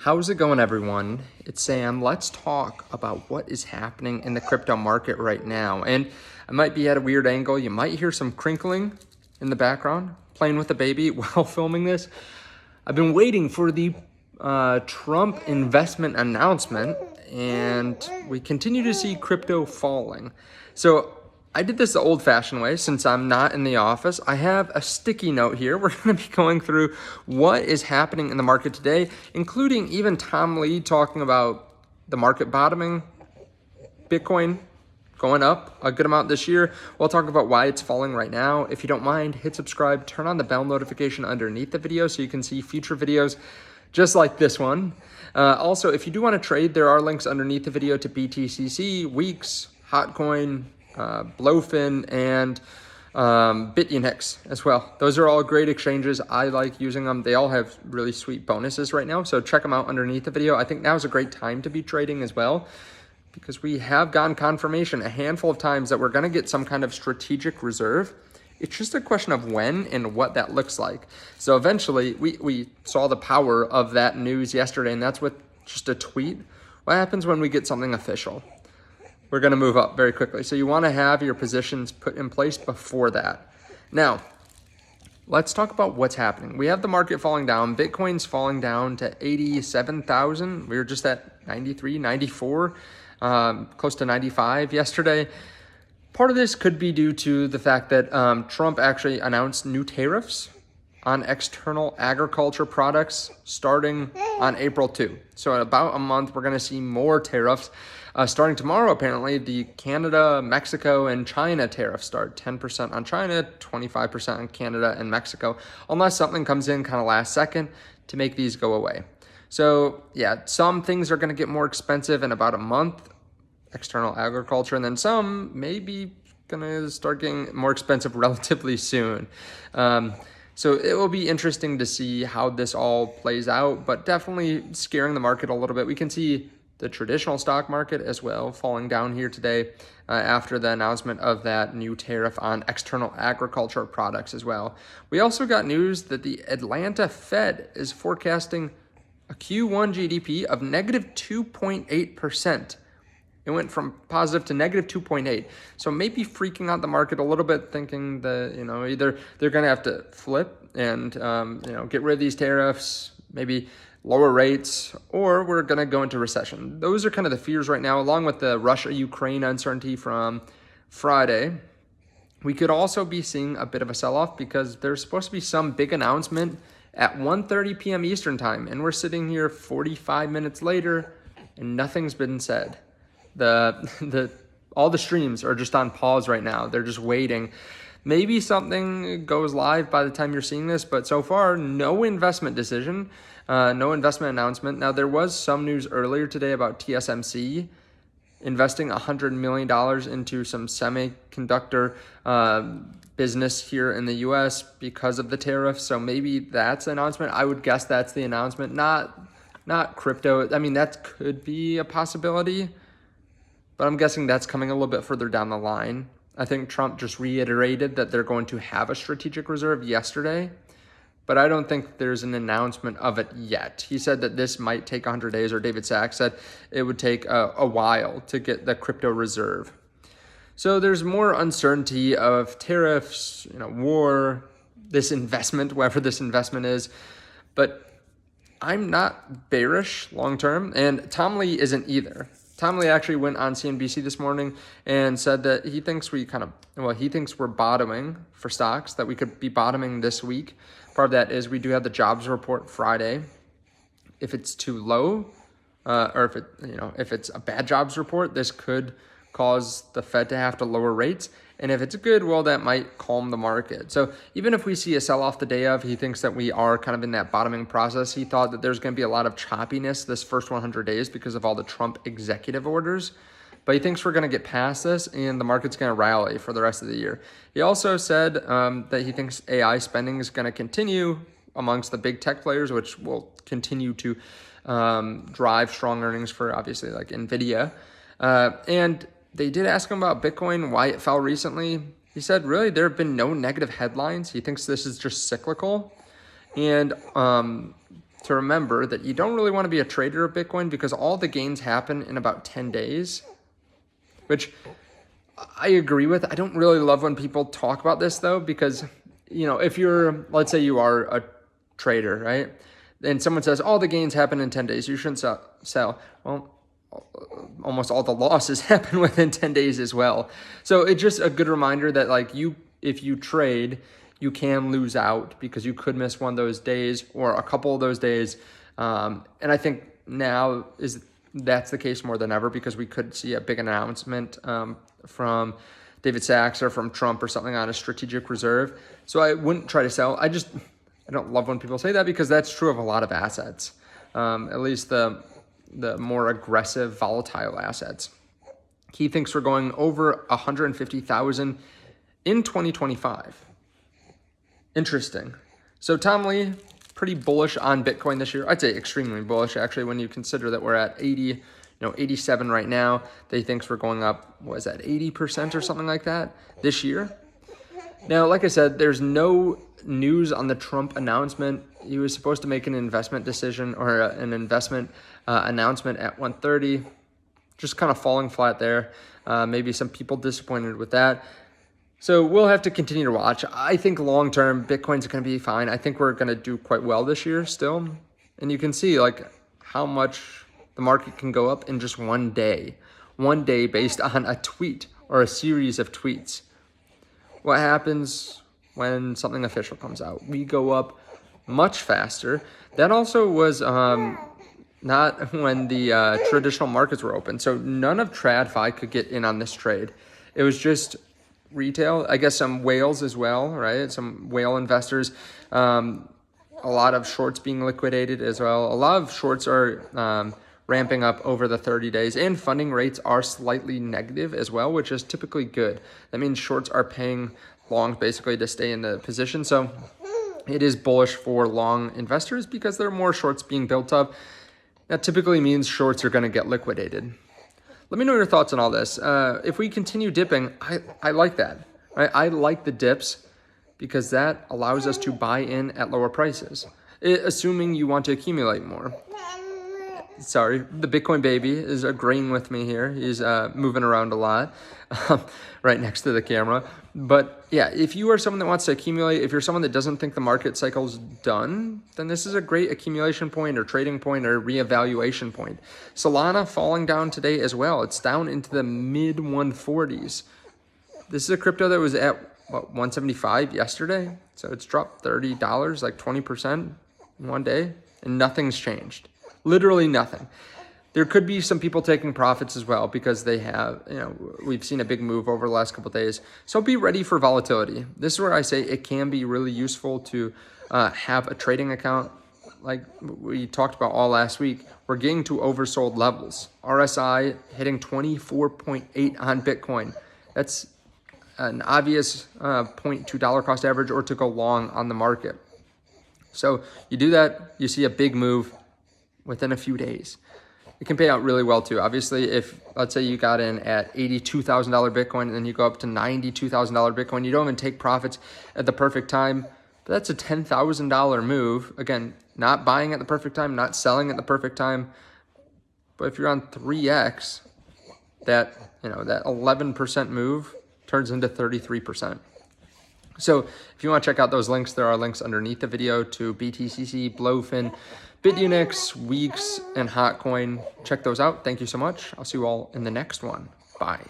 How's it going, everyone? It's Sam. Let's talk about what is happening in the crypto market right now. And I might be at a weird angle. You might hear some crinkling in the background, playing with the baby while filming this. I've been waiting for the Trump investment announcement, and we continue to see crypto falling. So I did this the old-fashioned way. Since I'm not in the office, I have a sticky note here. We're going to be going through what is happening in the market today, including even Tom Lee talking about the market bottoming, Bitcoin going up a good amount this year. We'll talk about why it's falling right now. If you don't mind, hit subscribe, turn on the bell notification underneath the video so you can see future videos just like this one. Also, if you do want to trade, there are links underneath the video to BTCC, WEEX, Hotcoin, Blowfin, and BitUniX as well. Those are all great exchanges. I like using them. They all have really sweet bonuses right now, so check them out underneath the video. I think now is a great time to be trading as well, because we have gotten confirmation a handful of times that we're going to get some kind of strategic reserve. It's just a question of when and what that looks like. So eventually, we saw the power of that news yesterday, and that's with just a tweet. What happens when we get something official? We're going to move up very quickly. So you want to have your positions put in place before that. Now, let's talk about what's happening. We have the market falling down. Bitcoin's falling down to 87,000. We were just at 93, 94, close to 95 yesterday. Part of this could be due to the fact that Trump actually announced new tariffs on external agriculture products starting on April 2. So in about a month, we're going to see more tariffs. Starting tomorrow, apparently, the Canada, Mexico, and China tariffs start. 10% on China, 25% on Canada and Mexico, unless something comes in kind of last second to make these go away. So yeah, some things are going to get more expensive in about a month, external agriculture, and then some maybe going to start getting more expensive relatively soon. So it will be interesting to see how this all plays out, but definitely scaring the market a little bit. We can see the traditional stock market as well falling down here today after the announcement of that new tariff on external agriculture products as well. We also got news that the Atlanta Fed is forecasting a Q1 GDP of negative 2.8%. It went from positive to negative 2.8. So maybe freaking out the market a little bit, thinking that, either they're going to have to flip and, get rid of these tariffs, maybe lower rates, or we're going to go into recession. Those are kind of the fears right now, along with the Russia-Ukraine uncertainty from Friday. We could also be seeing a bit of a sell-off because there's supposed to be some big announcement at 1:30 p.m. Eastern time, and we're sitting here 45 minutes later, and nothing's been said. All the streams are just on pause right now. They're just waiting. Maybe something goes live by the time you're seeing this, but so far, no investment decision, no investment announcement. Now, there was some news earlier today about TSMC investing $100 million into some semiconductor business here in the U.S. because of the tariff. So maybe that's an announcement. I would guess that's the announcement, not crypto. I mean, that could be a possibility, but I'm guessing that's coming a little bit further down the line. I think Trump just reiterated that they're going to have a strategic reserve yesterday, but I don't think there's an announcement of it yet. He said that this might take 100 days, or David Sachs said it would take a while to get the crypto reserve. So there's more uncertainty of tariffs, war, this investment, whatever this investment is, but I'm not bearish long-term, and Tom Lee isn't either. Tom Lee actually went on CNBC this morning and said that he thinks he thinks we're bottoming for stocks, that we could be bottoming this week. Part of that is we do have the jobs report Friday. If it's too low, or if it's a bad jobs report, this could cause the Fed to have to lower rates. And if it's good, well, that might calm the market. So even if we see a sell-off the day of, he thinks that we are kind of in that bottoming process. He thought that there's going to be a lot of choppiness this first 100 days because of all the Trump executive orders. But he thinks we're going to get past this and the market's going to rally for the rest of the year. He also said that he thinks AI spending is going to continue amongst the big tech players, which will continue to drive strong earnings for, obviously, like NVIDIA. And they did ask him about Bitcoin, why it fell recently. He said, really, there have been no negative headlines. He thinks this is just cyclical. And to remember that you don't really want to be a trader of Bitcoin because all the gains happen in about 10 days, which I agree with. I don't really love when people talk about this though, because, you know, if you're, let's say you are a trader, right? And someone says, all the gains happen in 10 days, you shouldn't sell. Well, almost all the losses happen within 10 days as well. So it's just a good reminder that like if you trade, you can lose out because you could miss one of those days or a couple of those days. And I think now that's the case more than ever because we could see a big announcement from David Sachs or from Trump or something on a strategic reserve. So I wouldn't try to sell. I don't love when people say that because that's true of a lot of assets, at least the more aggressive, volatile assets. He thinks we're going over 150,000 in 2025. Interesting. So Tom Lee, pretty bullish on Bitcoin this year. I'd say extremely bullish, actually, when you consider that we're at 87 right now. They thinks we're going up, what is that, 80% or something like that this year. Now, like I said, there's no news on the Trump announcement. He was supposed to make an investment decision or an investment announcement at 1:30, just kind of falling flat there. Maybe some people disappointed with that. So we'll have to continue to watch. I think long-term, Bitcoin's going to be fine. I think we're going to do quite well this year still. And you can see like how much the market can go up in just one day based on a tweet or a series of tweets. What happens when something official comes out? We go up much faster. That also was not when the traditional markets were open. So none of TradFi could get in on this trade. It was just retail, I guess some whales as well, right? Some whale investors, a lot of shorts being liquidated as well. A lot of shorts are ramping up over the 30 days and funding rates are slightly negative as well, which is typically good. That means shorts are paying longs basically to stay in the position. So it is bullish for long investors because there are more shorts being built up. That typically means shorts are going to get liquidated. Let me know your thoughts on all this. If we continue dipping, I like that. Right? I like the dips because that allows us to buy in at lower prices, assuming you want to accumulate more. Sorry, the Bitcoin baby is agreeing with me here. He's moving around a lot right next to the camera. But yeah, if you are someone that wants to accumulate, if you're someone that doesn't think the market cycle's done, then this is a great accumulation point or trading point or reevaluation point. Solana falling down today as well. It's down into the mid 140s. This is a crypto that was at, what, 175 yesterday? So it's dropped $30, like 20% in one day, and nothing's changed. Literally nothing. There could be some people taking profits as well because they have, we've seen a big move over the last couple of days. So be ready for volatility. This is where I say it can be really useful to have a trading account. Like we talked about all last week, we're getting to oversold levels. RSI hitting 24.8 on Bitcoin. That's an obvious $0.2 cost average or to go long on the market. So you do that, you see a big move within a few days. It can pay out really well too. Obviously, if let's say you got in at $82,000 Bitcoin and then you go up to $92,000 Bitcoin, you don't even take profits at the perfect time. But that's a $10,000 move. Again, not buying at the perfect time, not selling at the perfect time. But if you're on 3x, that 11% move turns into 33%. So if you want to check out those links, there are links underneath the video to BTCC, Blowfin, BitUnix, WEEX, and Hotcoin. Check those out. Thank you so much. I'll see you all in the next one. Bye.